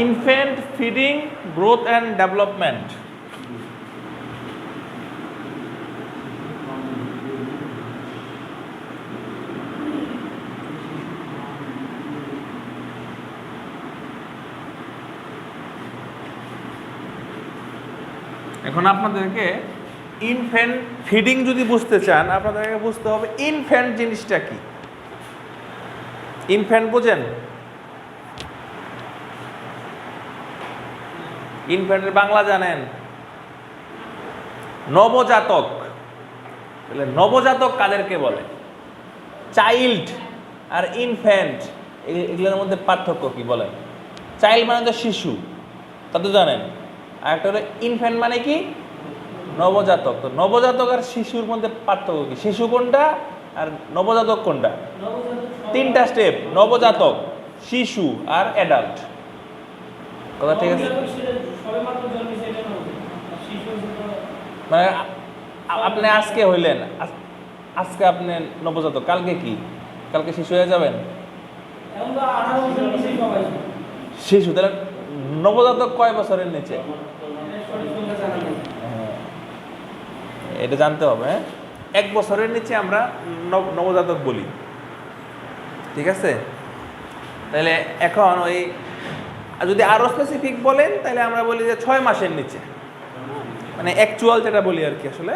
Infant feeding growth and development. এখন আপনাদেরকে infant feeding যদি বুঝতে চান, আপনাদেরকে বুঝতে হবে ইনফ্যান্ট জিনিসটা কি। ইনফ্যান্ট বোঝেন? ইনফ্যান্টের বাংলা জানেন? নবজাতক। তাহলে নবজাতক কাদেরকে বলে? চাইল্ড আর ইনফ্যান্ট এগুলোর মধ্যে পার্থক্য কি বলেন? চাইল্ড মানে তো শিশু, তা তো জানেন। আর একটা হলো ইনফ্যান্ট মানে কি? নবজাতক। তো নবজাতক আর শিশুর মধ্যে পার্থক্য কি? শিশু কোনটা আর নবজাতক কোনটা? তিনটা স্টেপ: নবজাতক, শিশু আর অ্যাডাল্ট। কথা ঠিক আছে? মানে আপনি আজকে হইলেন, আজকে আপনি নবজাতক, কালকে কি? কালকে শিশু হয়ে যাবেন? শিশু। তাহলে নবজাতক কয় বছরের নিচে? এটা জানতে হবে। হ্যাঁ, 1 বছরের নিচে আমরা নবজাতক বলি। ঠিক আছে? তাহলে এখন ওই যদি আরো স্পেসিফিক বলেন তাহলে আমরা বলি যে 6 মাসের নিচে, মানে অ্যাকচুয়াল যেটা বলি আর কি, আসলে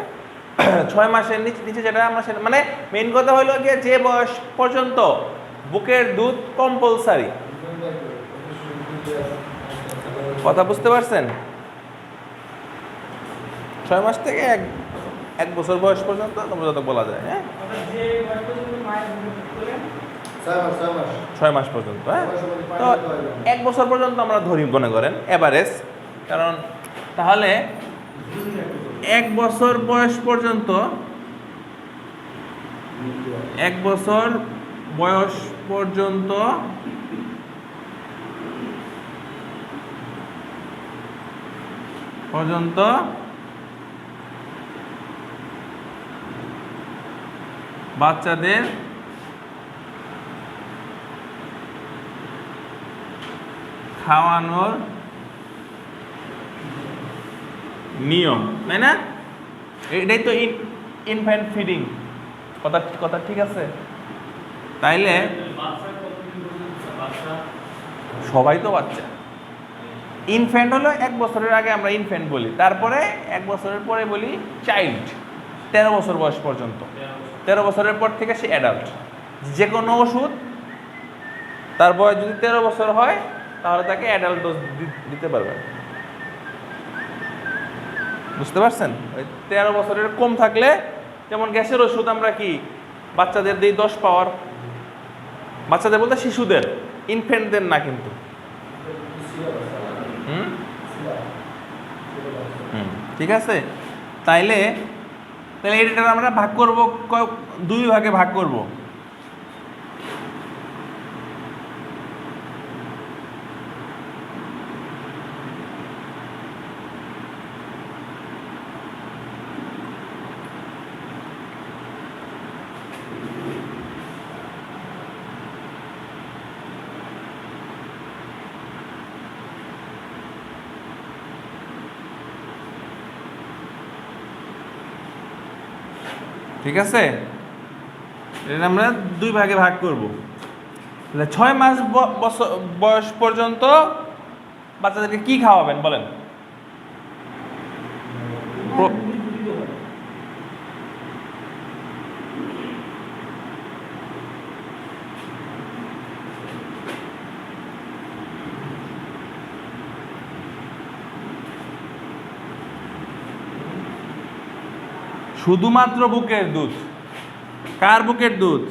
6 মাসের নিচে যেটা আমরা, সেটা মানে মেইন কথা হলো গিয়ে যে বয়স পর্যন্ত বুকের দুধ কম্পালসারি। কথা বুঝতে পারছেন? 6 মাস থেকে এক বছর বয়স পর্যন্ত নবজাতক বলা যায়। হ্যাঁ, 6 মাস পর্যন্ত। হ্যাঁ, তো 1 বছর পর্যন্ত আমরা ধরি মনে করেন এভারেজ, কারণ তাহলে 1 বছর বয়স পর্যন্ত, 1 বছর বয়স পর্যন্ত বাচ্চাদের খাওয়ানোর নিয়ম, তাই না? এটাই তো ইনফ্যান্ট ফিডিং। কথা ঠিক আছে? তাইলে সবাই তো বাচ্চা। ইনফ্যান্ট হলো 1 বছরের আগে আমরা ইনফ্যান্ট বলি, তারপরে 1 বছরের পরে বলি চাইল্ড, 13 বছর বয়স পর্যন্ত। 13 বছরের পর থেকে সে অ্যাডাল্ট। যে কোনো ওষুধ তার বয়স যদি 13 বছর হয় তাহলে তাকে অ্যাডাল্ট ডোজ দিতে পারবেন। বুঝতে পারছেন? ওই 13 বছরের কম থাকলে, যেমন গ্যাসের ওষুধ আমরা কি বাচ্চাদের দিই 10 পাওয়ার, বাচ্চাদের বলতে শিশুদের, ইনফ্যান্টদের না কিন্তু। ঠিক আছে? তাইলে এটা আমরা ভাগ করব, 2 ভাগে ভাগ করব। ঠিক আছে? এটা আমরা 2 ভাগে ভাগ করব। তাহলে 6 মাস বয়স পর্যন্ত বাচ্চাদেরকে কি খাওয়াবেন বলেন? শুধুমাত্র বুকের দুধ। কার বুকের দুধ?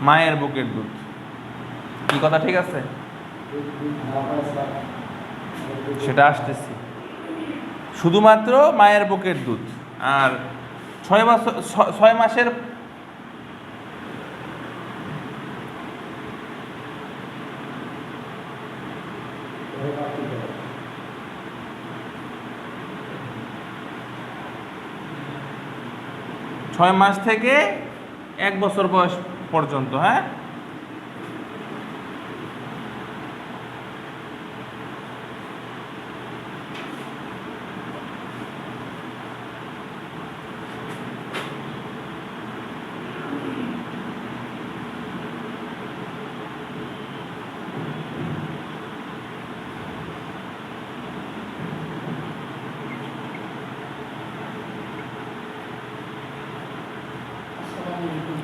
মায়ের বুকের দুধ। কি কথা ঠিক আছে? সেটা আসতেছি। শুধুমাত্র মায়ের বুকের দুধ। আর 6 মাসের ছয় মাস থেকে 1 বছর বয়স পর্যন্ত, হ্যাঁ।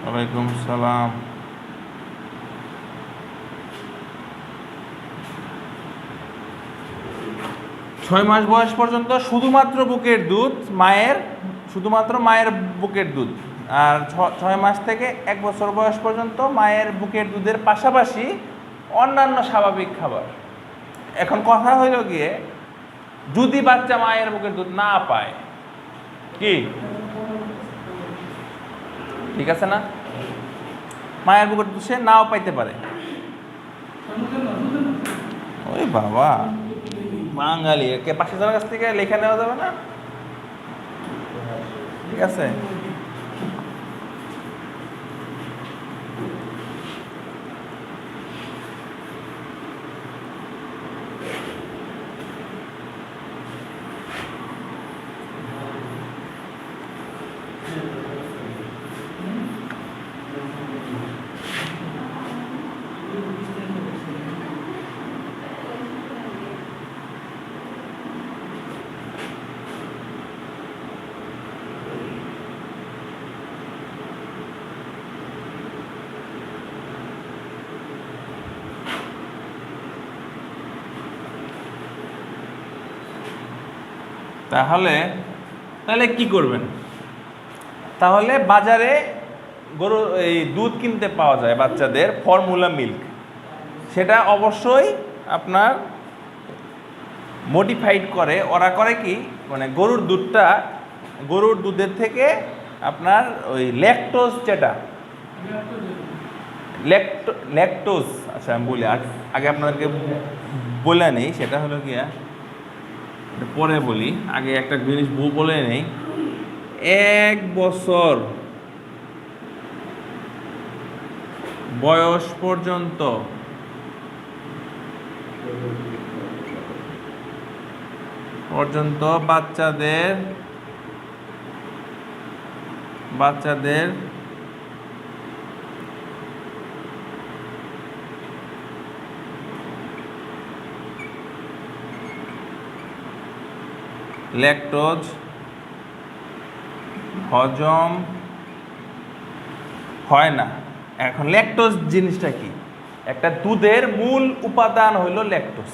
ওয়ালাইকুম সালাম। ছয় মাস বয়স পর্যন্ত শুধুমাত্র বুকের দুধ শুধুমাত্র মায়ের বুকের দুধ, আর 6 মাস থেকে 1 বছর বয়স পর্যন্ত মায়ের বুকের দুধের পাশাপাশি অন্যান্য স্বাভাবিক খাবার। এখন কথা হইল গিয়ে, যদি বাচ্চা মায়ের বুকের দুধ না পায়, কি ঠিক আছে না? মায়ের বুকের দুধ সে নাও পাইতে পারে। ওই বাবা, বাঙালি কে পাশে জনের কাছ থেকে লেখা নেওয়া যাবে না? ঠিক আছে। তাহলে কি করবেন? তাহলে বাজারে গরু এই দুধ কিনতে পাওয়া যায় বাচ্চাদের, ফর্মুলা মিল্ক। সেটা অবশ্যই আপনার মডিফাইড করে। ওরা করে কি, মানে গরুর দুধের থেকে আপনার ওই ল্যাকটোজ, যেটা ল্যাকটোজ, আচ্ছা আমি বলি, আগে আপনাদেরকে বলে নেই, সেটা হলো গিয়া পরে বলি, আগে একটা জিনিস বলে নেই। 1 বছর বয়স পর্যন্ত বাচ্চাদের ল্যাকটোজ হজম হয় না। এখন ল্যাকটোজ জিনিসটা কি? একটা দুধের মূল উপাদান হইল ল্যাকটোজ।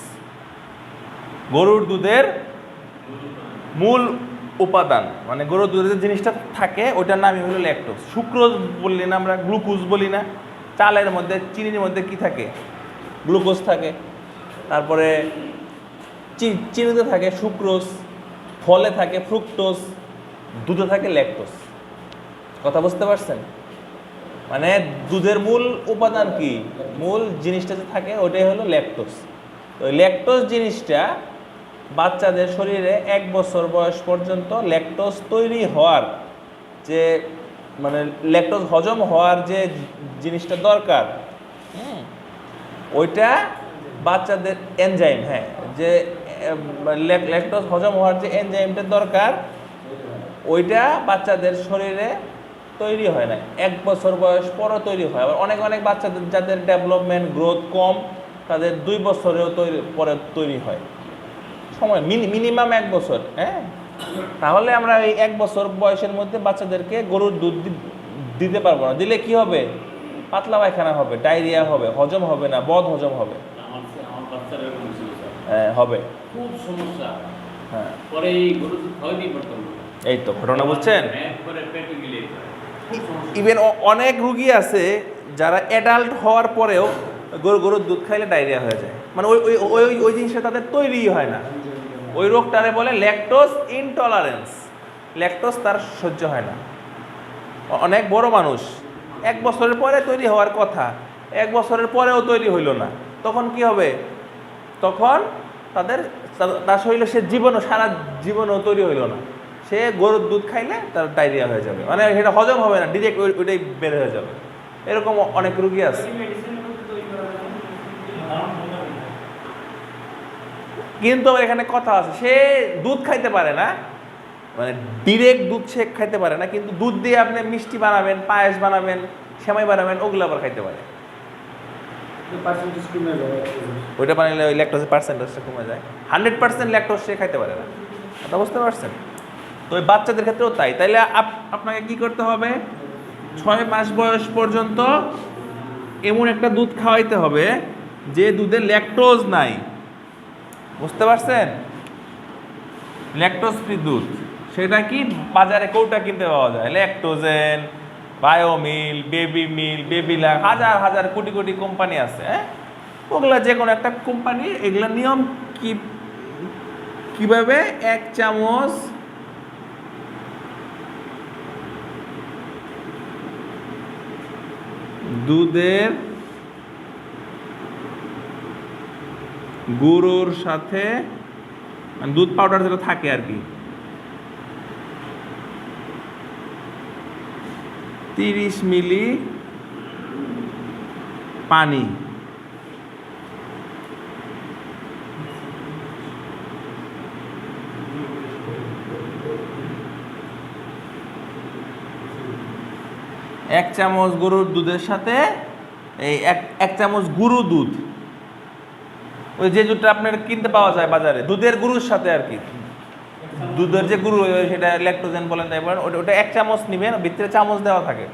গরুর দুধের মূল উপাদান, মানে গরুর দুধের যে জিনিসটা থাকে ওইটার নামই হলো ল্যাকটোজ। সুক্রোজ বলি না আমরা, গ্লুকোজ বলি না। চালের মধ্যে, চিনির মধ্যে কি থাকে? গ্লুকোজ থাকে। তারপরে চিনিতে থাকে সুক্রোজ, ফলে থাকে ফ্রুক্টোজ, দুধে থাকে ল্যাকটোজ। কথা বুঝতে পারছেন? মানে দুধের মূল উপাদান কি, মূল জিনিসটা যে থাকে ওটাই হলো ল্যাকটোজ। তো ল্যাকটোজ জিনিসটা বাচ্চাদের শরীরে 1 বছর বয়স পর্যন্ত ল্যাকটোজ তৈরি হওয়ার যে, মানে ল্যাকটোজ হজম হওয়ার যে জিনিসটা দরকার, ওইটা বাচ্চাদের এনজাইম, হ্যাঁ, যে ল্যাকটোজ হজম হওয়ার যে এনজাইমটা দরকার, ওইটা বাচ্চাদের শরীরে তৈরি হয় না। 1 বছর বয়স পরে তৈরি হয়। আবার অনেক বাচ্চাদের যাদের ডেভেলপমেন্ট গ্রোথ কম, তাদের 2 বছরেও পরে তৈরি হয়। সময় মিনিমাম 1 বছর, হ্যাঁ। তাহলে আমরা এই 1 বছর বয়সের মধ্যে বাচ্চাদেরকে গরুর দুধ দিতে পারবো না। দিলে কি হবে? পাতলা পায়খানা হবে, ডায়রিয়া হবে, হজম হবে না, বদ হজম হবে। হ্যাঁ, হবে, খুব সমস্যা। হ্যাঁ, পরে এই গরুর দুধ খাওয়াতেই পারতাম না। এই তো ঘটনা, বুঝছেন? ইভেন অনেক রুগী আছে যারা অ্যাডাল্ট হওয়ার পরেও গরুর দুধ খাইলে ডায়রিয়া হয়ে যায়। মানে ওই জিনিসটা তাদের তৈরি হয় না। ওই রোগটারে বলে ল্যাকটোজ ইনটলারেন্স। ল্যাকটোজ তার সহ্য হয় না। অনেক বড় মানুষ 1 বছরের পরে তৈরি হওয়ার কথা, 1 বছরের পরেও তৈরি হইল না। তখন কি হবে? তখন তার শরীরে সে সারা জীবনও তৈরি হইল না। সে গরুর দুধ খাইলে তার ডায়রিয়া হয়ে যাবে, মানে সেটা হজম হবে না, ডিরেক্ট ওইটাই বের হয়ে যাবে। এরকম অনেক রুগী আছে। কিন্তু এখানে কথা আছে, সে দুধ খাইতে পারে না, মানে ডিরেক্ট দুধ সে খাইতে পারে না, কিন্তু দুধ দিয়ে আপনি মিষ্টি বানাবেন, পায়েস বানাবেন, সেমাই বানাবেন, ওগুলো আবার খাইতে পারে। ওইটা বানাইলে ওই ল্যাকটোজের পার্সেন্টেজটা কমে যায়। 100% ল্যাকটোজ সে খাইতে পারে না, কথা বুঝতে পারছেন? তো ওই বাচ্চাদের ক্ষেত্রেও তাই। তাইলে আপনাকে কি করতে হবে, 6 মাস বয়স পর্যন্ত এমন একটা দুধ খাওয়াইতে হবে যে দুধে ল্যাকটোজ নাই, বুঝতে পারছেন? ল্যাকটোজ ফ্রি দুধ, সেটা কি বাজারে কৌটা কিনতে পাওয়া যায়, ল্যাকটোজেন, বায়োমিল, বেবি মিল, বেবি লাক, হাজার হাজার কোটি কোটি কোম্পানি আছে। হ্যাঁ, ওগুলা যে কোনো একটা কোম্পানি। এগুলা নিয়ম কি, কিভাবে 1 চামচ দুধের গুঁড়োর সাথে, মানে দুধ পাউডার যেটা থাকে আর কি, 30 মিলি পানি, এক চামচ গরুর দুধের সাথে এই এক চামচ গুঁড়ো দুধ, ওই যে দুধটা আপনার কিনতে পাওয়া যায় বাজারে, দুধের গুঁড়োর সাথে আর কি, দুধের যে গুঁড়ো সেটা ল্যাকটোজেন বলেন তাই বলেন, ওটা 1 চামচ নেবেন, ভিতরে চামচ দেওয়া থাকে,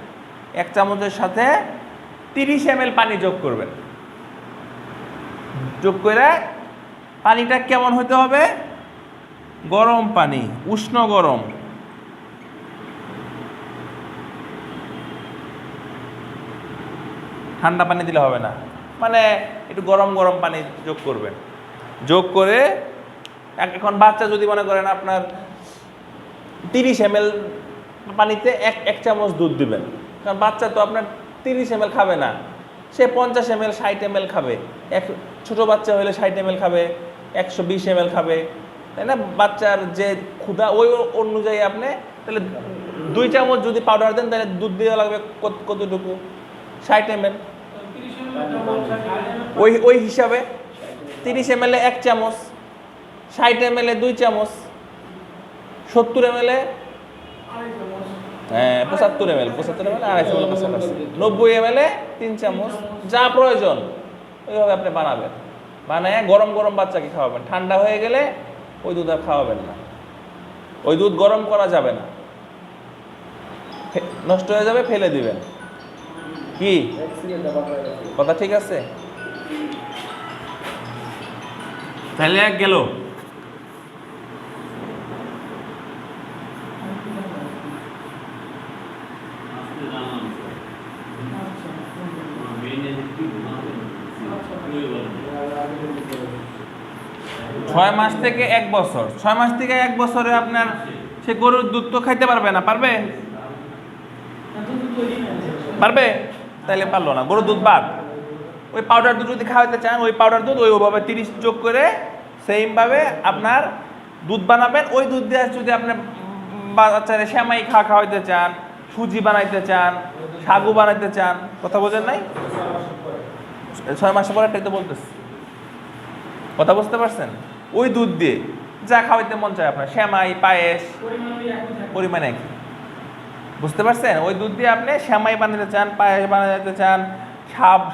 1 চামচের সাথে 30 ml পানি যোগ করবেন। যোগ করে পানিটা কেমন হতে হবে, গরম পানি, উষ্ণ গরম, ঠান্ডা পানি দিলে হবে না, মানে একটু গরম গরম পানি যোগ করবেন। যোগ করে এখন বাচ্চা যদি মনে করেন আপনার 30 ml পানিতে এক চামচ দুধ দিবেন, কারণ বাচ্চা তো আপনার 30 ml খাবে না, সে 50 ml 60 ml খাবে, ছোট বাচ্চা হলে 60 ml খাবে, 120 ml খাবে, তাই না? বাচ্চার যে ক্ষুধা ওই অনুযায়ী আপনি তাহলে 2 চামচ যদি পাউডার দেন তাহলে দুধ দেওয়া লাগবে কতটুকু, 60 ml, ওই হিসাবে 30 ml 1 চামচ, 60 ml 2 চামচ, 70 ml 75 ml 2.5 ml কাছাকাছি, 90 ml 3 চামচ, যা প্রয়োজন ওইভাবে আপনি বানাবেন। বানায় গরম গরম বাচ্চাকে খাওয়াবেন, ঠান্ডা হয়ে গেলে ওই দুধ আর খাওয়াবেন না, ওই দুধ গরম করা যাবে না, নষ্ট হয়ে যাবে, ফেলে দিবেন। কি কথা ঠিক আছে? তাহলে গেল। ছয় মাস থেকে 1 বছর, 6 মাস থেকে 1 বছরে আপনার সে গরুর দুধ তো খাইতে পারবে না, পারবে? পারবে? তাইলে পারলো না, গরুর দুধ বাদ। ওই পাউডার দুধ যদি খাওয়াতে চান, ওই পাউডার দুধ ওইভাবে 30 যোগ করে সেইমভাবে আপনার দুধ বানাবেন। ওই দুধ দিয়ে যদি আপনি বাচ্চারা সেমাই খাওয়াইতে চান, সুজি বানাইতে চান, সাগু বানাইতে চান, কথা বোঝেন নাই? 6 মাসের পর একটাই তো বলতেছি, কথা বুঝতে পারছেন? ওই দুধ দিয়ে যা খাওয়াইতে মন চায় আপনার, সেমাই, পায়েস, পরিমাণ একই, বুঝতে পারছেন? ওই দুধ দিয়ে আপনি সেমাই বানাইতে চান, পায়েস বানাইতে চান,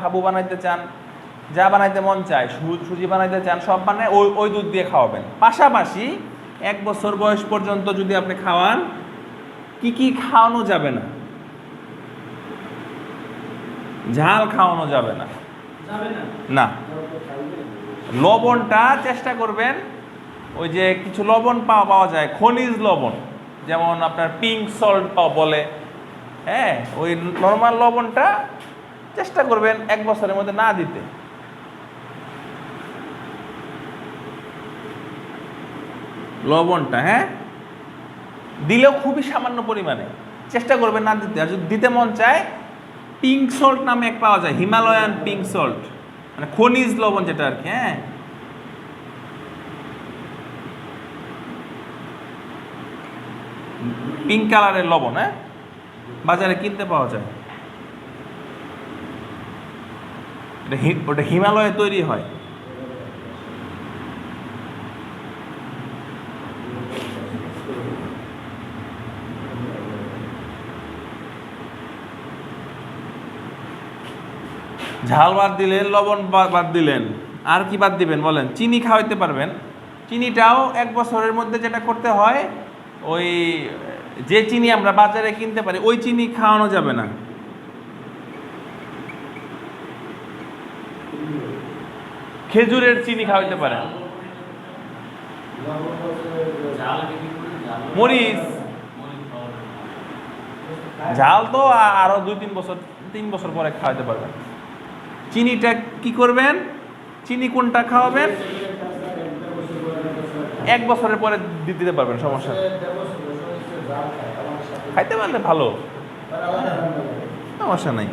সাবু বানাইতে চান, যা বানাইতে মন চায়, সুজি বানাইতে চান, সব বানায় ওই দুধ দিয়ে খাওয়াবেন। পাশাপাশি 1 বছর বয়স পর্যন্ত যদি আপনি খাওয়ান, কি খাওয়ানো যাবে না, ঝাল খাওয়ানো যাবে না, না। লবণটা চেষ্টা করবেন, ওই যে কিছু লবণ পাওয়া যায়, খনিজ লবণ, যেমন আপনার পিঙ্ক সল্ট বলে, হ্যাঁ, ওই নর্মাল লবণটা চেষ্টা করবেন 1 বছরের মধ্যে না দিতে। লবণটা হ্যাঁ দিলেও খুবই সামান্য পরিমাণে চেষ্টা করবেন না দিতে। আর যদি দিতে মন চায়, পিঙ্ক সল্ট নামে এক পাওয়া যায়, হিমালয়ান পিঙ্ক সল্ট, মানে খনিজ লবণ যেটা আর কি, হ্যাঁ, পিঙ্ক কালারের লবণ, হ্যাঁ, বাজারে কিনতে পাওয়া যায়। ওটা হিমালয়ে তৈরি হয়। ঝাল বাদ দিলেন, লবণ বাদ দিলেন, আর কি বাদ দিবেন বলেন? চিনি খাওয়াইতে পারবেন। চিনিটাও 1 বছরের মধ্যে যেটা করতে হয়, ওই যে চিনি আমরা বাজারে কিনতে পারি ওই চিনি খাওয়ানো যাবে না। খেজুরের চিনি খাওয়াইতে পারেন। মরিচ, ঝাল তো আরো 2-3 বছর, 3 বছর পরে খাওয়াইতে পারবেন। চিনিটা কি করবেন? চিনি কোনটা খাওয়াবেন? 1 বছরের পরে দিতে পারবেন, সমস্যা নেই। খাইতে পারলে ভালো, সমস্যা নাই।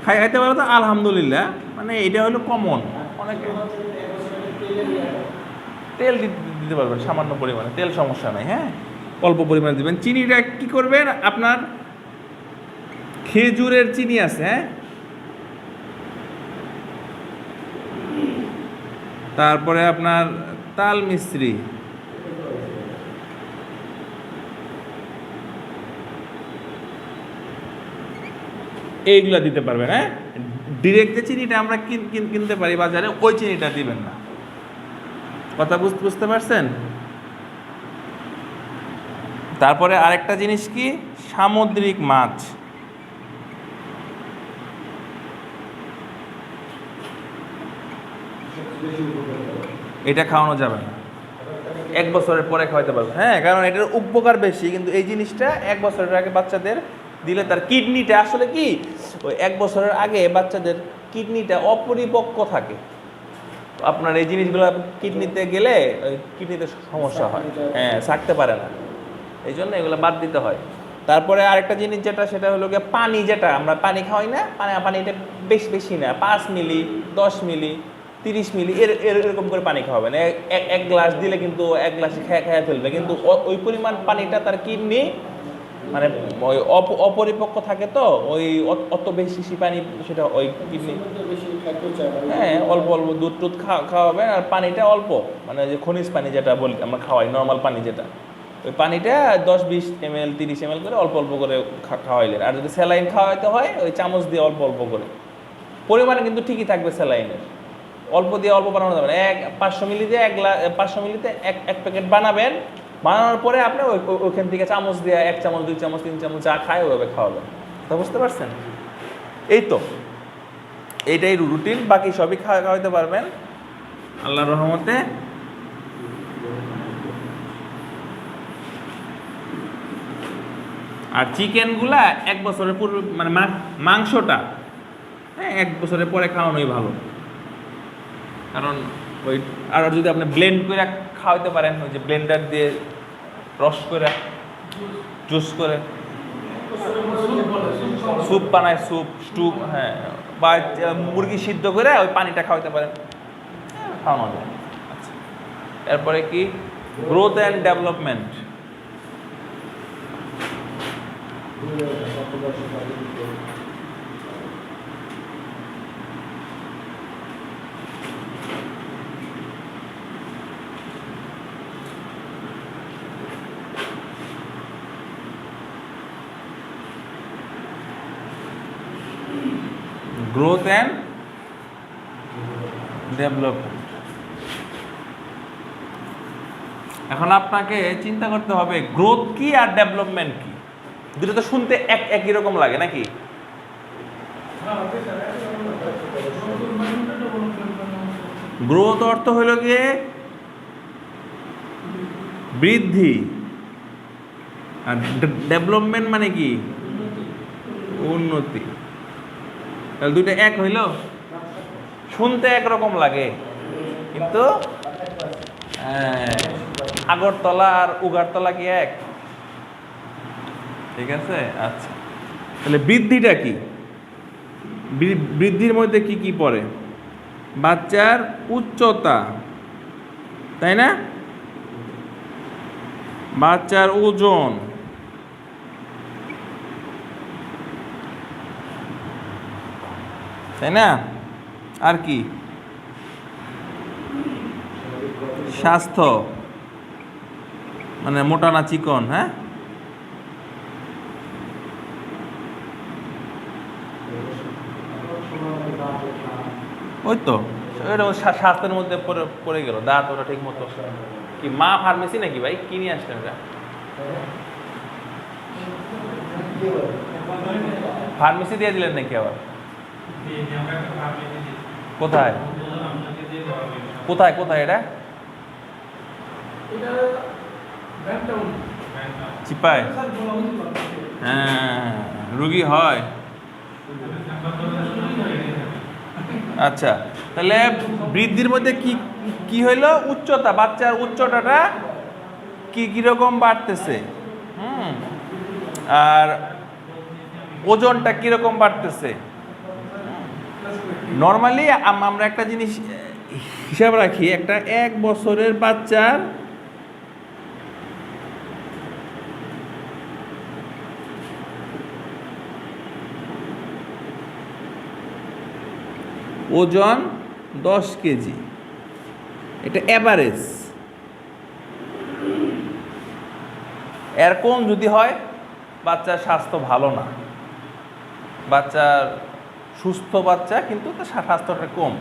খাইতে পারলে তো আলহামদুলিল্লাহ, মানে এটা হলো কমন। অনেকে তেল দিতে পারবেন সামান্য পরিমাণে, তেল সমস্যা নাই। হ্যাঁ, অল্প পরিমাণে দিবেন। চিনিটা কি করবেন? আপনার খেজুরের চিনি আছে, হ্যাঁ, তারপরে আপনার তাল মিশ্রি, এইগুলা দিতে পারবেন। হ্যাঁ, ডিরেক্ট যে চিনিটা আমরা কিনতে পারি বাজারে, ওই চিনিটা দিবেন না। কথা বুঝতে পারছেন? তারপরে আরেকটা জিনিস কি, সামুদ্রিক মাছ, এটা খাওয়ানো যাবে না। 1 বছরের পরে খাওয়াতে পারবে। হ্যাঁ, কারণ এটার উপকার বেশি, কিন্তু এই জিনিসটা 1 বছরের আগে বাচ্চাদের দিলে তার কিডনিটা আসলে কি, ওই 1 বছরের আগে বাচ্চাদের কিডনিটা অপরিপক্ক থাকে। আপনার এই জিনিসগুলো কিডনিতে গেলে ওই কিডনিতে সমস্যা হয়, হ্যাঁ, থাকতে পারে না। এই জন্য এগুলো বাদ দিতে হয়। তারপরে আরেকটা জিনিস যেটা, সেটা হলো গিয়ে পানি, যেটা আমরা পানি খাওয়াই না, পানিটা বেশি না, 5 মিলি, 10 মিলি, 30 মিলি এরকম করে পানি খাওয়াবেন। 1 গ্লাস দিলে কিন্তু 1 গ্লাসে খেয়ে ফেলবে, কিন্তু ওই পরিমাণ পানিটা তার কিডনি মানে ওই অপরিপক্ক থাকে, তো ওই অত বেশি পানি সেটা ওই কিডনি, হ্যাঁ, অল্প অল্প দুধ টুধ খাওয়াবেন। আর পানিটা অল্প, মানে যে খনিজ পানি যেটা বলি আমরা খাওয়াই, নর্মাল পানি যেটা, ওই পানিটা 10-20 ml 30 ml করে অল্প অল্প করে খাওয়াইলেন। আর যদি স্যালাইন খাওয়াইতে হয়, ওই চামচ দিয়ে অল্প অল্প করে, পরিমাণে কিন্তু ঠিকই থাকবে স্যালাইনের। অল্প দিয়ে অল্প বানানো যাবে না। 500 মিলি দিয়ে 500 মিলিতে এক প্যাকেট বানাবেন। বানানোর পরে আপনি ওইখান থেকে চামচ দিয়ে 1 চামচ 2 চামচ 3 চামচ যা খায় ওইভাবে খাওয়াবেন। তা বুঝতে পারছেন? এই তো, এইটাই রুটিন। বাকি সবই খাওয়াইতে পারবেন আল্লাহর রহমতে। আর চিকেনগুলা 1 বছরের পূর্বে, মানে মাংসটা, হ্যাঁ, 1 বছরের পরে খাওয়ানোই ভালো। কারণ ওই, আর যদি আপনি ব্লেন্ড করে খাওয়াইতে পারেন, ওই যে ব্লেন্ডার দিয়ে রস করে, জুস করে, স্যুপ বানায়, স্টু, হ্যাঁ, বা মুরগি সিদ্ধ করে ওই পানিটা খাওয়াইতে পারেন, খাওয়ানো যায়। আচ্ছা, এরপরে কি, growth and development. Growth and development. এখন আপনাকে চিন্তা করতে হবে গ্রোথ কি আর ডেভেলপমেন্ট কি। দুটো তো শুনতে একই রকম লাগে নাকি? গ্রোথ অর্থ হইল গিয়ে বৃদ্ধি, আর ডেভেলপমেন্ট মানে কি, উন্নতি। তাহলে দুইটা এক হইল, শুনতে একরকম লাগে, কিন্তু আগরতলা আর উগারতলা কি এক? ঠিক আছে, আচ্ছা। তাহলে বৃদ্ধিটা কি? বৃদ্ধির মধ্যে কি কি পড়ে? বাচ্চার উচ্চতা, তাই না? বাচ্চার ওজন, তাই না? আর কি? স্বাস্থ্য, মানে মোটা না চিকন, হ্যাঁ? ওই তো ওইটা স্বাস্থ্যের মধ্যে পড়ে গেল, দাঁত ওটা ঠিক মতো। কি মা ফার্মেসি নাকি ভাই? কি নিয়ে আসলেন এটা? ফার্মেসি দিয়ে দিলেন নাকি আবার? কোথায় কোথায় কোথায় এটা? চিপায়? হ্যাঁ, রুগী হয়। আচ্ছা, তাহলে বৃদ্ধির মধ্যে কি কি হইলো? উচ্চতা, বাচ্চার উচ্চতাটা কি কিরকম বাড়তেছে, আর ওজনটা কিরকম বাড়তেছে। নর্মালি আমরা একটা জিনিস হিসাব রাখি, একটা 1 বছরের বাচ্চার ওজন 10 কেজি, এটা অ্যাভারেজ। এর কম যদি হয় বাচ্চার স্বাস্থ্য ভালো না, বাচ্চার সুস্থ বাচ্চা কিন্তু তার স্বাস্থ্যটা কম।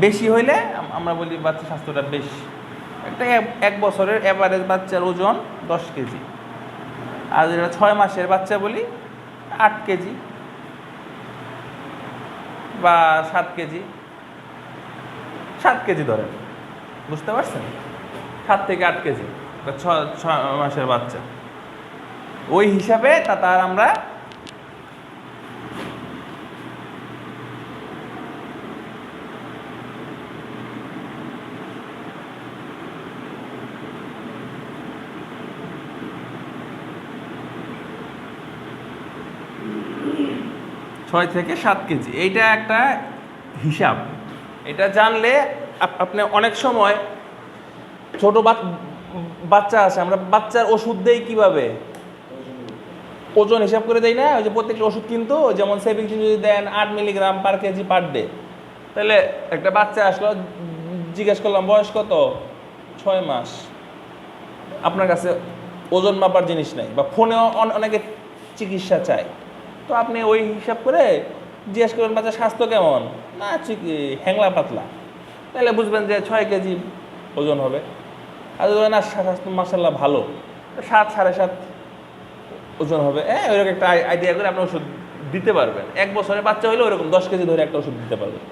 বেশি হইলে আমরা বলি বাচ্চার স্বাস্থ্যটা বেশি। একটা 1 বছরের অ্যাভারেজ বাচ্চার ওজন 10 কেজি, আর যেটা 6 মাসের বাচ্চা বলি 8 কেজি বা 7 কেজি, 7 কেজি ধরেন, বুঝতে পারছেন? 7 থেকে 8 কেজি 6 মাসের বাচ্চা, ওই হিসাবে তার আমরা ছয় থেকে 7 কেজি, এইটা একটা হিসাব। এটা জানলে আপনি অনেক সময় ছোট বাচ্চা আছে, আমরা বাচ্চার ওষুধ দেই কিভাবে? ওজন হিসাব করে দেই না? ওই যে প্রত্যেকটা ওষুধ কিন্তু, যেমন সেভিক্সিন যদি দেন 8 milligram per KG per day, তাহলে একটা বাচ্চা আসলো, জিজ্ঞেস করলাম বয়স কত, 6 মাস, আপনার কাছে ওজন মাপার জিনিস নাই, বা ফোনেও অনেকে চিকিৎসা চায়, তো আপনি ওই হিসাব করে জিজ্ঞেস করবেন বাচ্চার স্বাস্থ্য কেমন, না হ্যাংলা পাতলা, তাহলে বুঝবেন যে 6 কেজি ওজন হবে। আর যদি না স্বাস্থ্য মাশাআল্লাহ ভালো, 7, 7.5 ওজন হবে। ওইরকম একটা আইডিয়া করে আপনি ওষুধ দিতে পারবেন। 1 বছরের বাচ্চা হলে ওইরকম 10 কেজি ধরে একটা ওষুধ দিতে পারবেন,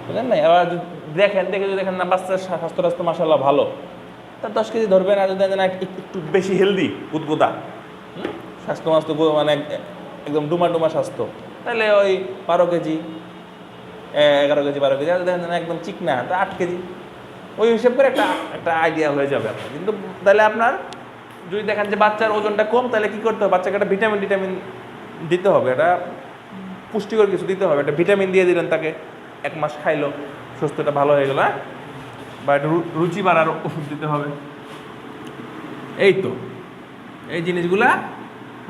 বুঝলেন না? এবার যদি দেখেন না বাচ্চার স্বাস্থ্য মাশাআল্লাহ ভালো, তার 10 কেজি ধরবেন। আর যদি একটু বেশি হেলদি, উদ্গোদা, স্বাস্থ্য মানে একদম ডুমা স্বাস্থ্য, তাহলে ওই 12 কেজি, 11 কেজি, 12 কেজি। আর দেখেন একদম চিকনা, তা 8 কেজি। ওই হিসাব করে একটা আইডিয়া হয়ে যাবে আপনার। কিন্তু তাহলে আপনার যদি দেখেন যে বাচ্চার ওজনটা কম, তাহলে কি করতে হবে? বাচ্চাকে একটা ভিটামিন দিতে হবে, একটা পুষ্টিকর কিছু দিতে হবে। একটা ভিটামিন দিয়ে দিলেন তাকে, 1 মাস খাইলো, সুস্থটা ভালো হয়ে গেল, বা একটা রুচি বাড়ার ওষুধ দিতে হবে। এই তো, এই জিনিসগুলা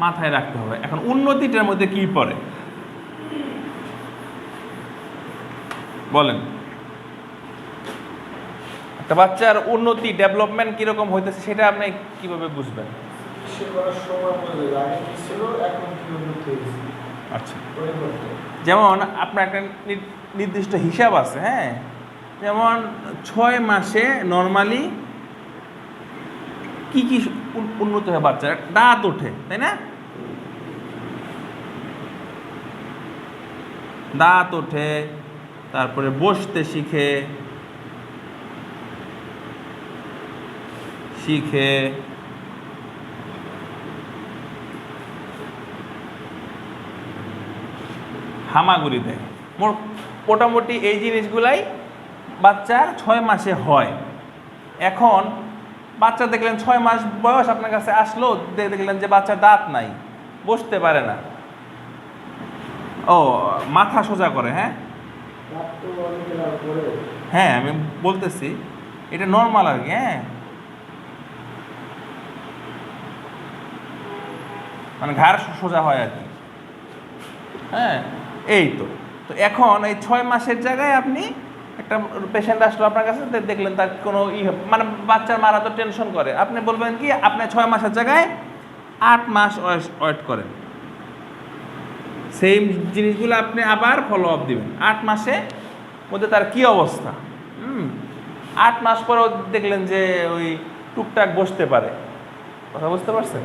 মাথায় রাখতে হবে। এখন উন্নতিটার মধ্যে কি পড়ে বলেন? একটা বাচ্চার উন্নতি, ডেভেলপমেন্ট কিরকম হইতেছে সেটা আপনি কিভাবে বুঝবেন? আচ্ছা, যেমন আপনার একটা নির্দিষ্ট হিসাব আছে, হ্যাঁ, যেমন 6 মাসে নর্মালি কি কি উন্নত হয় বাচ্চার? দাঁত ওঠে, তাই না? দাঁত ওঠে, তারপরে বসতে শিখে, হামাগুড়ি দেয়। মোটামুটি এই জিনিসগুলাই বাচ্চার 6 মাসে হয়। এখন বাচ্চা দেখলেন 6 মাস বয়স আপনার কাছে আসলো, দেখলেন যে বাচ্চার দাঁত নাই, বসতে পারে না, ও মাথা সোজা করে, হ্যাঁ আমি বলতেছি এটা নর্মাল আর কি, হ্যাঁ, মানে ঘাড় সোজা হয় আর কি, হ্যাঁ। এই তো তো এখন এই 6 মাসের জায়গায় আপনি একটা পেশেন্ট আসলো আপনার কাছে, দেখলেন তার কোনো মানে বাচ্চার মারা তো টেনশন করে, আপনি বলবেন কি আপনি 6 মাসের জায়গায় 8 মাস ওয়েট করেন। সেম জিনিসগুলো আপনি আবার ফলো আপ দিবেন 8 মাসে মধ্যে তার কি অবস্থা। 8 মাস পরেও দেখলেন যে ওই টুকটাক বসতে পারে, কথা বুঝতে পারছেন?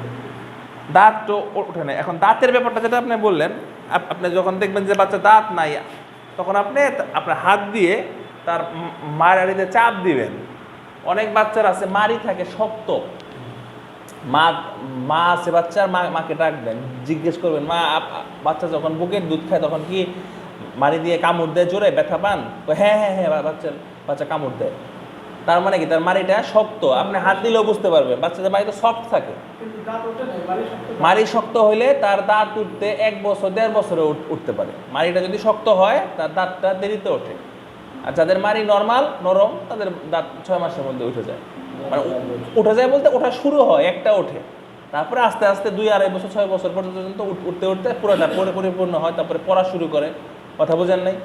দাঁত তো ওঠে না। এখন দাঁতের ব্যাপারটা যেটা আপনি বললেন, আপনি যখন দেখবেন যে বাচ্চা দাঁত নাই, তখন আপনি আপনার হাত দিয়ে তার মাড়িতে চাপ দিবেন। অনেক বাচ্চার আছে মাড়ি থাকে শক্ত, মা আছে বাচ্চার, মাকে ডাকবেন, জিজ্ঞেস করবেন মা বাচ্চা যখন বুকের দুধ খায় তখন কি মাড়ি দিয়ে কামড় দেয়, জোরে ব্যথা পান? হ্যাঁ হ্যাঁ হ্যাঁ, বাচ্চা কামড় দেয়। তার মানে কি তার মাড়িটা শক্ত, আপনি হাত দিলেও বুঝতে পারবেন। বাচ্চাদের মাড়ি তো সফট থাকে, মাড়ি শক্ত হইলে তার দাঁত উঠতে 1 বছর 1.5 বছরে উঠতে পারে। মাড়িটা যদি শক্ত হয় তার দাঁতটা দেরিতে ওঠে। আর যাদের মাড়ি নর্মাল নরম তাদের দাঁত 6 মাসের মধ্যে উঠে যায়। মানে উঠে যায় বলতে ওঠা শুরু হয়, একটা ওঠে, তারপরে আস্তে আস্তে 2-2.5 বছর 6 বছর পর্যন্ত উঠতে উঠতে পুরোটা পরিপূর্ণ হয়, তারপরে পড়া শুরু করে। কথা বোঝেন নাই?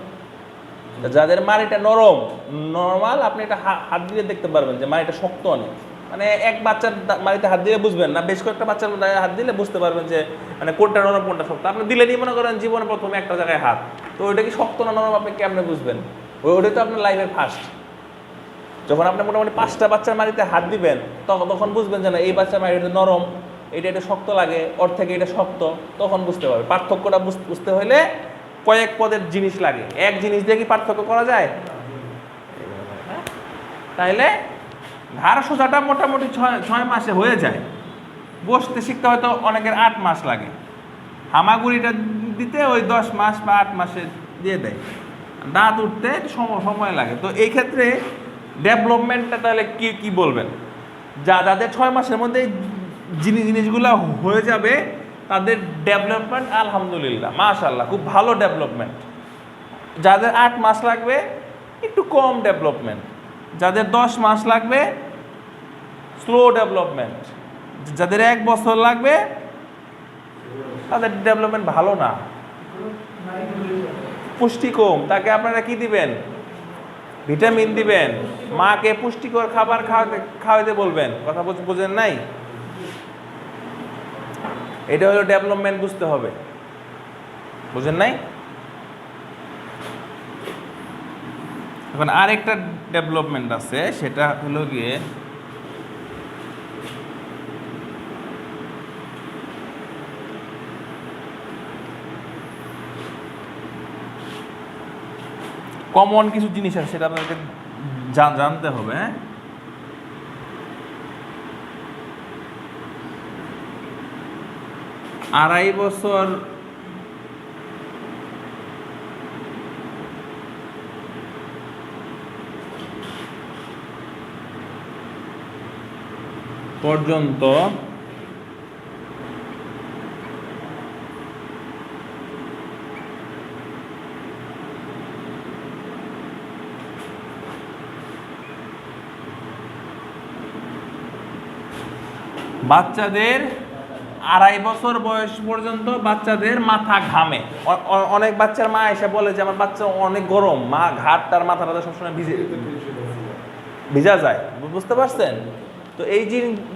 যাদের মাড়িটা নরমাল, আপনি এটা হাত দিয়ে দেখতে পারবেন যে মাড়িটা শক্ত অনেক। মানে এক বাচ্চার মাড়িতে হাত দিলে বুঝবেন না, বেশ কয়েকটা বাচ্চার হাত দিলে বুঝতে পারবেন যে মানে কোনটা নরম কোনটা শক্ত। আপনি দিলেনই মনে করেন জীবনে প্রথমে একটা জায়গায় হাত, তো ওইটা কি শক্ত না নরম আপনি কেমনে বুঝবেন? ওইটাই তো আপনার লাইফের ফার্স্ট। যখন আপনি মোটামুটি 5টা বাচ্চার মাড়িতে হাত দিবেন তখন বুঝবেন যে না এই বাচ্চার মাড়িটা নরম, এটা শক্ত লাগে, ওর থেকে এটা শক্ত, তখন বুঝতে পারবে। পার্থক্যটা বুঝতে হলে কয়েক পদের জিনিস লাগে, এক জিনিস দিয়ে কি পার্থক্য করা যায়? তাইলে ঘাড় সোজাটা মোটামুটি 6 মাসে হয়ে যায়। বসতে শিখতে হয়তো অনেকের 8 মাস লাগে, হামাগুড়িটা দিতে ওই 10 মাস বা 8 মাসে দিয়ে দেয়। দাঁত উঠতে সময় লাগে। তো এই ক্ষেত্রে ডেভেলপমেন্টটা তাহলে কি বলবেন? যাদের 6 মাসের মধ্যে জিনিসগুলো হয়ে যাবে তাদের ডেভেলপমেন্ট আলহামদুলিল্লাহ মাশাআল্লাহ খুব ভালো ডেভেলপমেন্ট। যাদের 8 মাস লাগবে একটু কম ডেভেলপমেন্ট, যাদের 10 মাস লাগবে স্লো ডেভেলপমেন্ট, যাদের 1 বছর লাগবে তাদের ডেভেলপমেন্ট ভালো না, পুষ্টি কম। তাকে আপনারা কি দিবেন? ভিটামিন দিবেন, মাকে পুষ্টিকর খাবার খাওয়াইতে বলবেন। কথা বোঝেন নাই? এটা হলো ডেভেলপমেন্ট, বুঝতে হবে। বুঝেন নাই? এখন আরেকটা ডেভেলপমেন্ট আছে, সেটা হলো গিয়ে কমন কিছু জিনিস আছে, সেটা আপনাদেরকে জানতে হবে। হ্যাঁ, আড়াই বছর পর্যন্ত বাচ্চাদের, 2.5 বছর বয়স পর্যন্ত বাচ্চাদের মাথা ঘামে। অনেক বাচ্চার মা এসে বলে যে আমার বাচ্চা অনেক গরম, মা ঘাটটার মাথাটা সবসময় ভিজা যায়। বুঝতে পারছেন? তো এই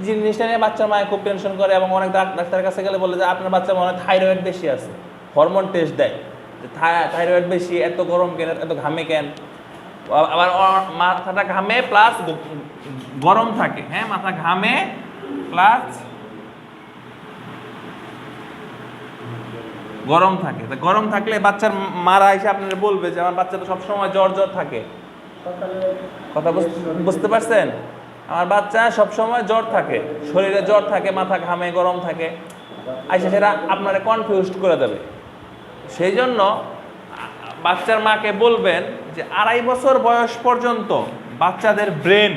জিনিসটা নিয়ে বাচ্চার মায়ের খুব টেনশন করে, এবং অনেক ডাক্তারের কাছে গেলে বলে যে আপনার বাচ্চার মনে হয় থাইরয়েড বেশি আছে, হরমোন টেস্ট দেয় যে থাইরয়েড বেশি, এত গরম কেন, এত ঘামে কেন। আবার মাথাটা ঘামে প্লাস গরম থাকে। হ্যাঁ, মাথা ঘামে প্লাস গরম থাকে। গরম থাকলে বাচ্চার মারা এসে আপনারা বলবে যে আমার বাচ্চা তো সবসময় জ্বর থাকে। কথা বুঝতে পারছেন? আমার বাচ্চা সবসময় জ্বর থাকে, শরীরে জ্বর থাকে, মাথা ঘামে, গরম থাকে, আচ্ছা সেটা আপনারা কনফিউজড করে দেবে। সেই জন্য বাচ্চার মাকে বলবেন যে 2.5 বছর বয়স পর্যন্ত বাচ্চাদের ব্রেন,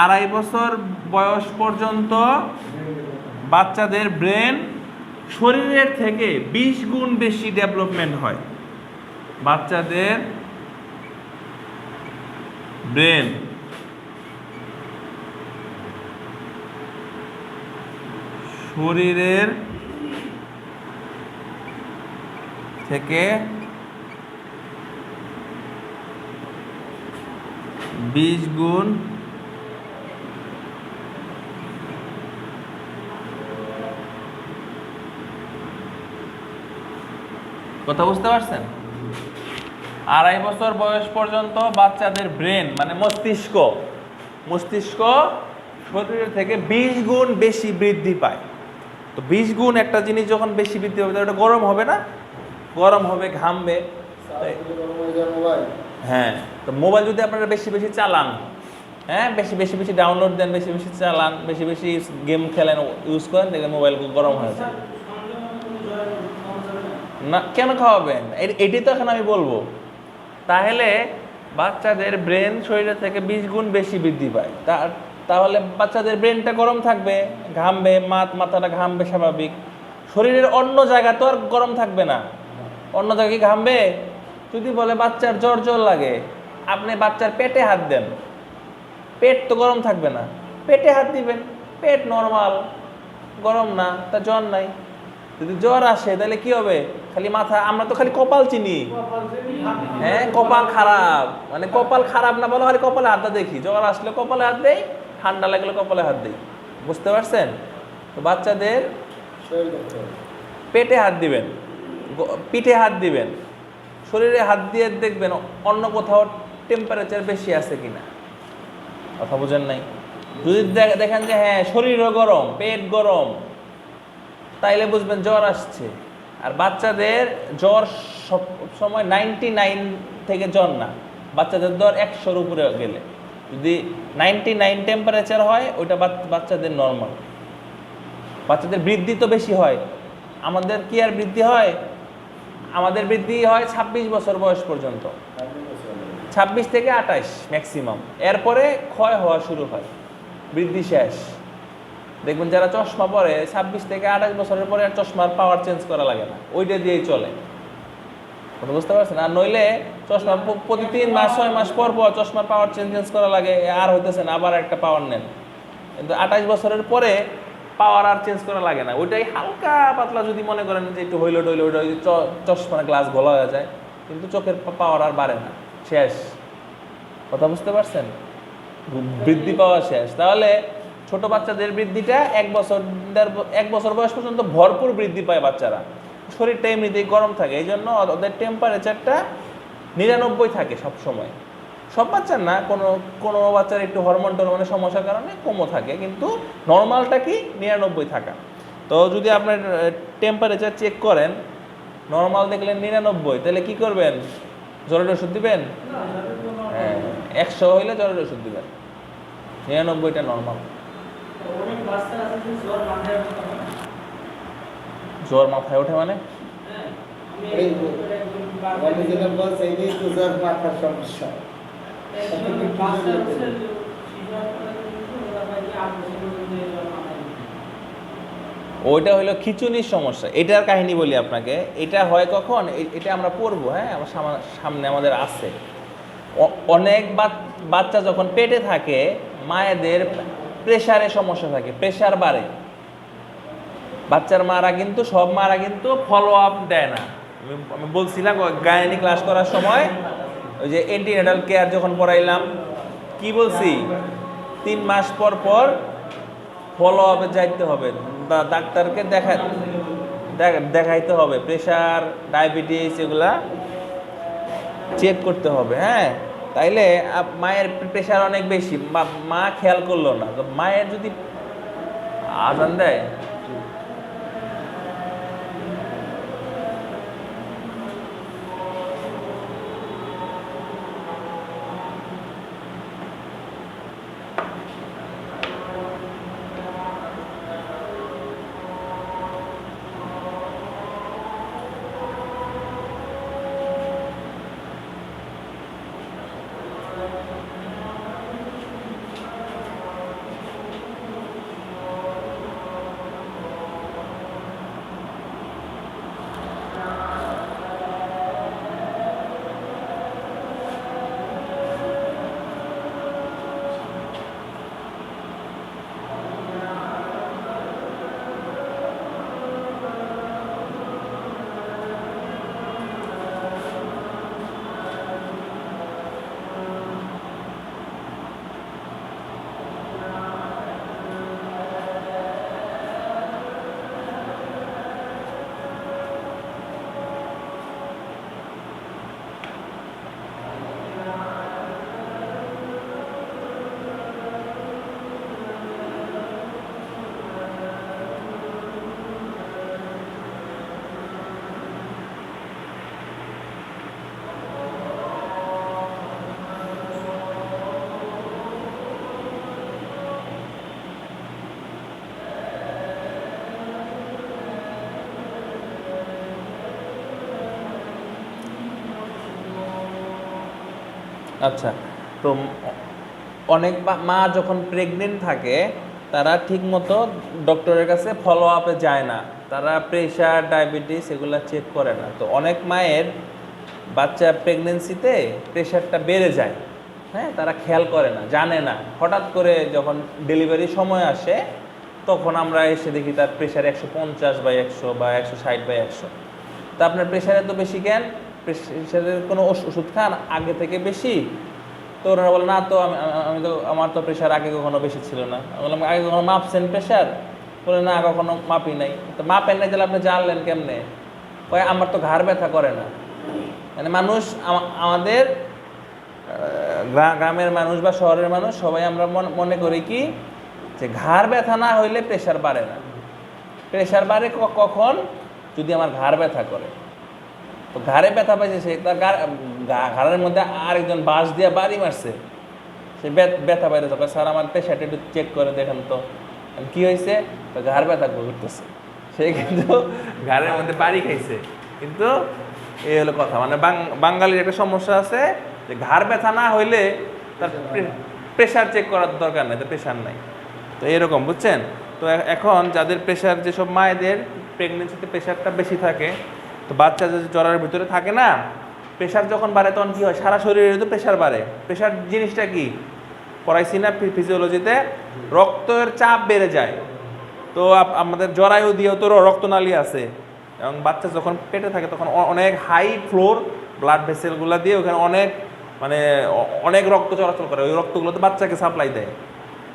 2.5 বছর বয়স পর্যন্ত বাচ্চাদের ব্রেন শরীরের থেকে 20 গুণ বেশি ডেভেলপমেন্ট হয়। বাচ্চাদের ব্রেন শরীরের থেকে 20 গুণ কথা বুঝতে পারছেন? 2.5 বছর বয়স পর্যন্ত বাচ্চাদের ব্রেন মানে মস্তিষ্ক শরীরের থেকে 20 গুণ বেশি বৃদ্ধি পায়। তো 20 গুণ একটা জিনিস যখন বেশি বৃদ্ধি হবে ওটা গরম হবে না? গরম হবে, ঘামবে। হ্যাঁ, তো মোবাইল যদি আপনারা বেশি বেশি চালান, হ্যাঁ, বেশি বেশি ডাউনলোড দেন, বেশি বেশি চালান, বেশি বেশি গেম খেলেন, ইউজ করেন, দেখবেন মোবাইল গরম হয়ে যায়। না, কেন খাওয়াবেন? এটি তো এখন আমি বলবো। তাহলে বাচ্চাদের ব্রেন শরীরের থেকে 20 গুণ বেশি বৃদ্ধি পায়। তাহলে বাচ্চাদের ব্রেনটা গরম থাকবে, ঘামবে, মাথাটা ঘামবে স্বাভাবিক। শরীরের অন্য জায়গা তো আর গরম থাকবে না, অন্য জায়গায় ঘামবে। যদি বলে বাচ্চার জ্বর লাগে, আপনি বাচ্চার পেটে হাত দেন, পেট তো গরম থাকবে না, পেটে হাত দিবেন, পেট নর্মাল, গরম না, তা জ্বর নাই। যদি জ্বর আসে তাহলে কি হবে? খালি মাথা, আমরা তো খালি কপাল চিনি, হ্যাঁ, কপাল খারাপ, মানে কপাল খারাপ না বলে খালি কপালে হাতটা দেখি। জ্বর আসলে কপালে হাত দেই, ঠান্ডা লাগলে কপালে হাত দেই। বুঝতে পারছেন? তো বাচ্চাদের পেটে হাত দিবেন, পিঠে হাত দিবেন, শরীরে হাত দিয়ে দেখবেন অন্য কোথাও টেম্পারেচার বেশি আছে কিনা। কথা বুঝেন নাই? যদি দেখেন যে হ্যাঁ শরীরও গরম, পেট গরম, তাইলে বুঝবেন জ্বর আসছে। আর বাচ্চাদের জ্বর সব সময় 99 থেকে জ্বর না, বাচ্চাদের জ্বর 100-র উপরে গেলে, যদি 99 টেম্পারেচার হয় ওইটা বাচ্চাদের নর্মাল। বাচ্চাদের বৃদ্ধি তো বেশি হয়, আমাদের কি আর বৃদ্ধি হয়? আমাদের বৃদ্ধি হয় 26 বছর বয়স পর্যন্ত, 26 থেকে 28 ম্যাক্সিমাম। এরপরে ক্ষয় হওয়া শুরু হয়, বৃদ্ধি শেষ। দেখবেন যারা চশমা পরে 26 থেকে 28 বছরের পরে আর চশমার পাওয়ার চেঞ্জ করা লাগে না, ওইটা দিয়েই চলে। বুঝতে পারছেন? আর নইলে চশমা প্রতি 3 মাস 6 মাস পর পর চশমার পাওয়ার চেঞ্জ করা লাগে, আর হইতেছে না, আবার একটা পাওয়ার নেন। কিন্তু 28 বছরের পরে পাওয়ার আর চেঞ্জ করা লাগে না, ওইটাই হালকা পাতলা যদি মনে করেন যে একটু হইলো টইলো, ওইটা চশমার গ্লাস গলা হয়ে যায়, কিন্তু চোখের পাওয়ার আর বাড়ে না, শেষ। কথা বুঝতে পারছেন? বৃদ্ধি পাওয়া শেষ। তাহলে ছোট বাচ্চাদের বৃদ্ধিটা 1 বছর বয়স পর্যন্ত ভরপুর বৃদ্ধি পায় বাচ্চারা, শরীরটা এমনিতেই গরম থাকে, এই জন্য ওদের টেম্পারেচারটা 99 থাকে সব সময়। সব বাচ্চার না, কোনো বাচ্চার একটু হরমোনের সমস্যার কারণে কমও থাকে, কিন্তু নর্মালটা কি 99 থাকা। তো যদি আপনার টেম্পারেচার চেক করেন, নর্মাল দেখলেন 99, তাহলে কি করবেন? জ্বরের ওষুধ দিবেন? হ্যাঁ, 100 হইলে জ্বরের ওষুধ দিবেন, 99টা নর্মাল। জ্বর মাথায় ওঠে মানে? ওইটা হলো খিচুনির সমস্যা। এটার কাহিনী বলি আপনাকে। এটা হয় কখন? এটা আমরা পড়বো, হ্যাঁ, আমার সামনে আমাদের আছে। অনেক বাচ্চা যখন পেটে থাকে, মায়েদের প্রেশারে সমস্যা থাকে, প্রেশার বাড়ে। বাচ্চার মারা কিন্তু, সব মারা কিন্তু ফলো আপ দেয় না। আমি বলছিলাম গাইনি ক্লাস করার সময়, ওই যে অ্যান্টিনেটাল কেয়ার যখন পড়াইলাম, কি বলছি? 3 মাস পর পর ফলো আপে যাইতে হবে, ডাক্তারকে দেখাইতে হবে, প্রেশার, ডায়াবেটিস এগুলা চেক করতে হবে, হ্যাঁ। তাইলে মায়ের প্রেশার অনেক বেশি, মা খেয়াল করলো না, তো মায়ের যদি আজান দেয়, আচ্ছা, তো অনেক মা যখন প্রেগনেন্ট থাকে তারা ঠিকমতো ডক্টরের কাছে ফলো আপে যায় না, তারা প্রেশার ডায়াবেটিস এগুলো চেক করে না। তো অনেক মায়ের বাচ্চা প্রেগনেন্সিতে প্রেশারটা বেড়ে যায়, হ্যাঁ, তারা খেয়াল করে না, জানে না। হঠাৎ করে যখন ডেলিভারির সময় আসে তখন আমরা এসে দেখি তার প্রেশার 150/100 বা 160/100। তা আপনার প্রেশার এত বেশি কেন? প্রেশারের কোনো ওষুধ খান আগে থেকে বেশি? তো ওনারা বলে না, তো আমি তো আমার তো প্রেশার আগে কখনো বেশি ছিল না। আমি বললাম আগে কখনো মাপছেন প্রেশার? বলে না, কখনো মাপি নাই। তো মাপেন নাই তাহলে আপনি জানলেন কেমনে? কয় আমার তো ঘাড় ব্যথা করে না। মানে মানুষ, আমাদের গ্রামের মানুষ বা শহরের মানুষ সবাই আমরা মনে করি কি যে ঘাড় ব্যথা না হইলে প্রেশার বাড়ে না। প্রেশার বাড়ে কখন? যদি আমার ঘাড় ব্যথা করে। তো ঘাড়ে ব্যথা পাইছে, সে তার ঘাড়ের মধ্যে আরেকজন বাঁশ দিয়ে বাড়ি মারছে, সে ব্যথা পাইতে তখন স্যার আমার প্রেশারটা একটু চেক করে দেখেন তো। কি হয়েছে? ঘাড় ব্যথা করতেছে। সে কিন্তু ঘাড়ের মধ্যে বাড়ি খাইছে। কিন্তু এই হলো কথা, মানে বাঙালির একটা সমস্যা আছে যে ঘাড় ব্যথা না হইলে তার প্রেশার চেক করার দরকার নেই, তো প্রেশার নাই। তো এরকম, বুঝছেন? তো এখন যাদের প্রেশার, যেসব মায়েদের প্রেগনেন্সিতে প্রেশারটা বেশি থাকে, তো বাচ্চা যদি জ্বরের ভিতরে থাকে না, প্রেশার যখন বাড়ে তখন কী হয়? সারা শরীরে তো প্রেশার বাড়ে। প্রেশার জিনিসটা কি পড়াইছি না ফিজিওলজিতে? রক্তের চাপ বেড়ে যায়। তো আমাদের জরায়ু দিয়েও তো রক্তনালী আছে, এবং বাচ্চা যখন পেটে থাকে তখন অনেক হাই ফ্লোর ব্লাড ভেসেলগুলো দিয়ে ওখানে অনেক রক্ত চলাচল করে, ওই রক্তগুলো তো বাচ্চাকে সাপ্লাই দেয়।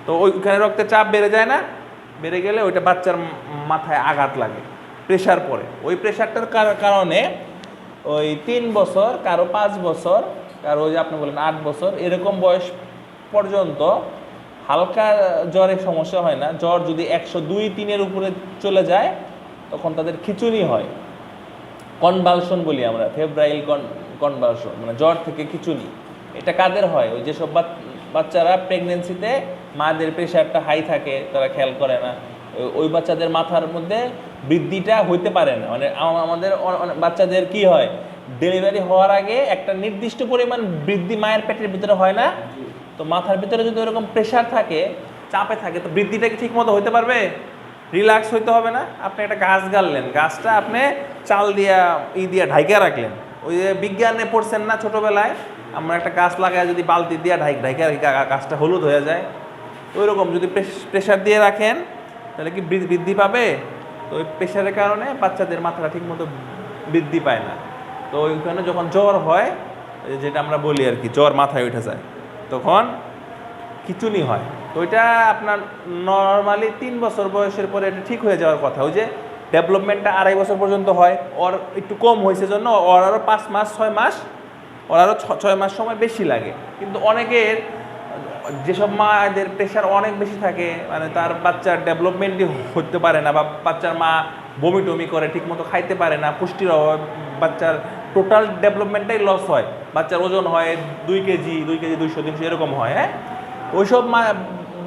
তো ওইখানে রক্তের চাপ বেড়ে যায় না? বেড়ে গেলে ওইটা বাচ্চার মাথায় আঘাত লাগে, প্রেশার পড়ে। ওই প্রেশারটার কারণে ওই 3 বছর, কারো 5 বছর, কারো ওই যে আপনি বলেন 8 বছর, এরকম বয়স পর্যন্ত হালকা জ্বরের সমস্যা হয় না। জ্বর যদি 102-3-এর উপরে চলে যায় তখন তাদের খিঁচুনি হয়, কনভালশন বলি আমরা, ফেব্রাইল কনভালশন, মানে জ্বর থেকে খিঁচুনি। এটা কাদের হয়? ওই যেসব বাচ্চারা প্রেগনেন্সিতে মাদের প্রেশারটা হাই থাকে, তারা খেয়াল করে না, ওই বাচ্চাদের মাথার মধ্যে বৃদ্ধিটা হইতে পারে না। মানে আমাদের বাচ্চাদের কি হয়, ডেলিভারি হওয়ার আগে একটা নির্দিষ্ট পরিমাণ বৃদ্ধি মায়ের পেটের ভিতরে হয় না? তো মাথার ভিতরে যদি ওরকম প্রেশার থাকে, চাপে থাকে, তো বৃদ্ধিটা কি ঠিক মতো হইতে পারবে? রিল্যাক্স হইতে হবে না? আপনি একটা গাছ গাড়লেন, গাছটা আপনি চাল দিয়া ঢাইকা রাখলেন। ওই যে বিজ্ঞানে পড়ছেন না ছোটোবেলায়, আমরা একটা গাছ লাগায় যদি বালতি দিয়ে ঢাইকা রাখি, গাছটা হলুদ হয়ে যায়। ওই রকম যদি প্রেশার দিয়ে রাখেন তাহলে কি বৃদ্ধি পাবে? তো ওই প্রেশারের কারণে বাচ্চাদের মাথাটা ঠিক মতো বৃদ্ধি পায় না। তো ওইখানে যখন জ্বর হয়, যেটা আমরা বলি আর কি, জ্বর মাথায় উঠে যায়, তখন খিঁচুনি হয়। তো ওইটা আপনার নর্মালি 3 বছর বয়সের পরে এটা ঠিক হয়ে যাওয়ার কথা। ওই যে ডেভেলপমেন্টটা 2.5 বছর পর্যন্ত হয়, ওর একটু কম হয়েছে জন্য ওর আরও 5 মাস 6 মাস, ওর আরও 6 মাস সময় বেশি লাগে। কিন্তু অনেকের, যেসব মাদের প্রেশার অনেক বেশি থাকে, মানে তার বাচ্চার ডেভেলপমেন্টই হতে পারে না, বা বাচ্চার মা বমি টমি করে, ঠিকমতো খাইতে পারে না, পুষ্টির অভাব, বাচ্চার টোটাল ডেভেলপমেন্টটাই লস হয়। বাচ্চার ওজন হয় 2 কেজি 200-300 এরকম হয়। হ্যাঁ, ওইসব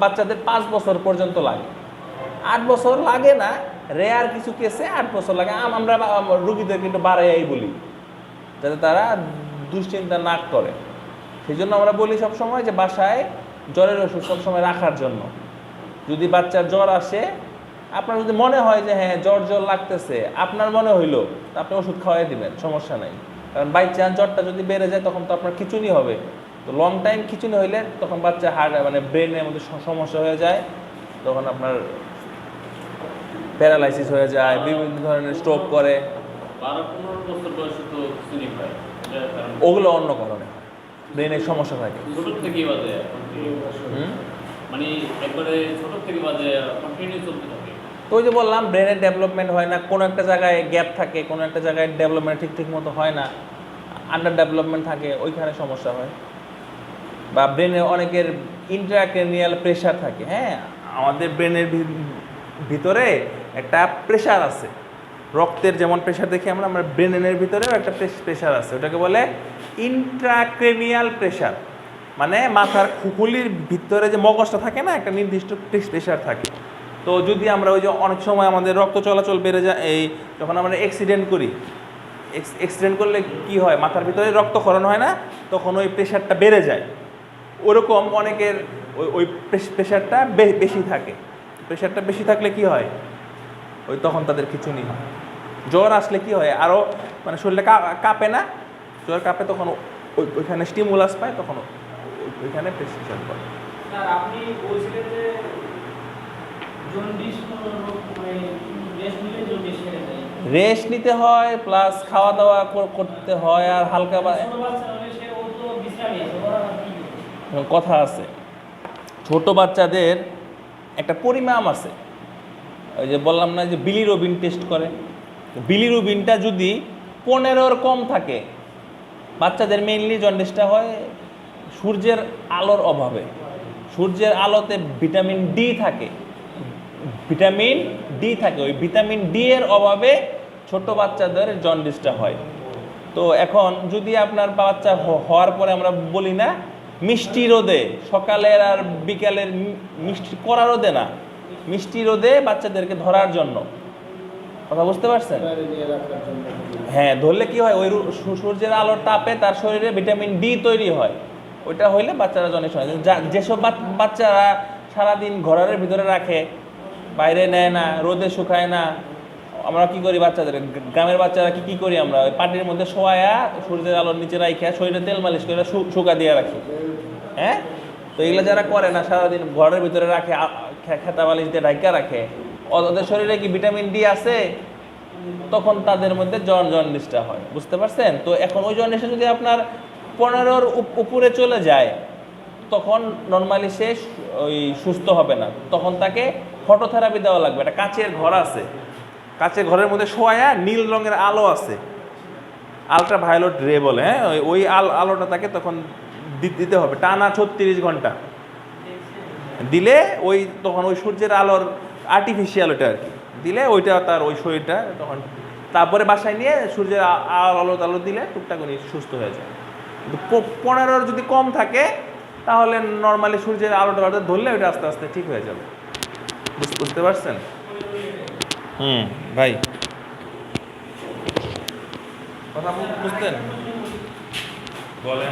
বাচ্চাদের 5 বছর পর্যন্ত লাগে। 8 বছর লাগে না, রেয়ার কিছু কেসে 8 বছর লাগে। আমরা রুগীদের কিন্তু বাড়াইয়াই বলি, যাতে তারা দুশ্চিন্তা না করে। সেই জন্য আমরা বলি সবসময় যে বাসায় জ্বরের ওষুধ সবসময় রাখার জন্য। যদি বাচ্চার জ্বর আসে, আপনার যদি মনে হয় যে হ্যাঁ জ্বর লাগতেছে, আপনার মনে হইলো, আপনি ওষুধ খাওয়াই দিবেন, সমস্যা নাই। কারণ বাই চান্স জ্বরটা যদি বেড়ে যায় তখন তো আপনার খিঁচুনি হবে। তো লং টাইম খিঁচুনি হইলে তখন বাচ্চা মানে ব্রেনের মধ্যে সমস্যা হয়ে যায়, তখন আপনার প্যারালাইসিস হয়ে যায়, বিভিন্ন ধরনের স্ট্রোক করে। 12-15 বছর বয়সে তো খিঁচুনি হয়, ওগুলো অন্য কারণে হয়, ব্রেনের সমস্যা থাকে। ছোট থেকেই বাজে, মানে একবারে ছোট থেকে বাজে কন্টিনিউ চলতে থাকে। তো ওই যে বললাম, ব্রেনের ডেভেলপমেন্ট হয় না, কোনো একটা জায়গায় গ্যাপ থাকে, কোনো একটা জায়গায় ডেভেলপমেন্ট ঠিক মতো হয় না, আন্ডার ডেভেলপমেন্ট থাকে, ওইখানে সমস্যা হয়। বা ব্রেনে অনেকের ইন্ট্রাক্রেনিয়াল প্রেশার থাকে। হ্যাঁ, আমাদের ব্রেনের ভিতরে একটা প্রেশার আছে, রক্তের যেমন প্রেশার দেখি আমরা, ব্রেনের ভিতরেও একটা প্রেশার আছে, ওটাকে বলে ইন্ট্রাক্রেনিয়াল প্রেশার। মানে মাথার খুকুলির ভিতরে যে মগজটা থাকে না, একটা নির্দিষ্ট প্রেশার থাকে। তো যদি আমরা ওই যে অনেক সময় আমাদের রক্ত চলাচল বেড়ে যায়, যখন আমরা অ্যাক্সিডেন্ট করি, এক্সিডেন্ট করলে কি হয়, মাথার ভিতরে রক্তক্ষরণ হয় না, তখন ওই প্রেশারটা বেড়ে যায়। ওরকম অনেকের ওই প্রেশারটা বেশি থাকে। প্রেশারটা বেশি থাকলে কি হয়, ওই তখন তাদের খিঁচুনি হয়। জ্বর আসলে কি হয়, আরও মানে শরীরটা কাঁপে না, জ্বর কাঁপে, তখন ওইখানে স্টিমুলাস পায়, তখন ওইখানে প্রেশার পড়ে। স্যার আপনি বলছিলেন যে জন্ডিস রেস্ট নিলে জন্ডিস সেরে যায়। রেস্ট নিতে হয়, প্লাস খাওয়া দাওয়া করতে হয়, আর হালকা ছোট বাচ্চা হলে সে ও তো বিশ্রামই আছে, ওরা কি করবে? কথা আছে, ছোট বাচ্চাদের একটা পরিমাণ আছে। ওই যে বললাম না যে বিলিরুবিন টেস্ট করে, বিলিরুবিনটা যদি 15-র কম থাকে, বাচ্চাদের মেইনলি জন্ডিসটা হয় সূর্যের আলোর অভাবে। সূর্যের আলোতে ভিটামিন ডি থাকে, ভিটামিন ডি থাকে, ওই ভিটামিন ডি এর অভাবে ছোট বাচ্চাদের জন্ডিসটা হয়। তো এখন যদি আপনার বাচ্চা হওয়ার পরে আমরা বলি না মিষ্টি রোদে, সকালের আর বিকালের মিষ্টি কড়া রোদে না, মিষ্টি রোদে বাচ্চাদেরকে ধরার জন্য, কথা বুঝতে পারছেন? হ্যাঁ, ধরলে কি হয়, ওই সূর্যের আলোর তাপে তার শরীরে ভিটামিন ডি তৈরি হয়, ওইটা হইলে বাচ্চারা জন্ডিস হয়। যেসব বাচ্চারা সারাদিন ঘরের ভিতরে রাখে, বাইরে নেয় না, রোদে শুকায় না, আমরা কি করি বাচ্চাদের, গ্রামের বাচ্চারা কি করি আমরা, ওই পাটির মধ্যে শোয়া সূর্যের আলোর নিচে রাখে শরীরে তেল মালিশ করে শুকা দিয়ে রাখি। হ্যাঁ, তো এগুলো যারা করে না, সারাদিন ঘরের ভিতরে রাখে, খেতা বালিশ দিয়ে ঢাকা রাখে, ওদের শরীরে কি ভিটামিন ডি আছে, তখন তাদের মধ্যে জন্ডিসটা হয়। বুঝতে পারছেন? তো এখন ওই জন্ডিসটা যদি আপনার 15-র উপরে চলে যায়, তখন নর্মালি সে ওই সুস্থ হবে না, তখন তাকে ফটোথেরাপি দেওয়া লাগবে। একটা কাচের ঘর আছে, কাচের ঘরের মধ্যে শোয়া নীল রঙের আলো আছে, আলট্রা ভায়োলেট রে বলে, হ্যাঁ, ওই আলোটা তাকে তখন দিতে হবে টানা 36 ঘন্টা দিলে, ওই তখন ওই সূর্যের আলোর আর্টিফিশিয়াল ওটা আর কি দিলে, ওইটা তার ওই শরীরটা তখন, তারপরে বাসায় নিয়ে সূর্যের আলো দিলে টুকটাক উনি সুস্থ হয়ে যায়। কিন্তু 15-র যদি কম থাকে, তাহলে নর্মালি সূর্যের আলোটা ধরলে ওইটা আস্তে আস্তে ঠিক হয়ে যাবে। বুঝতে পারছেন? ভাই কথা বুঝতেন? বলেন।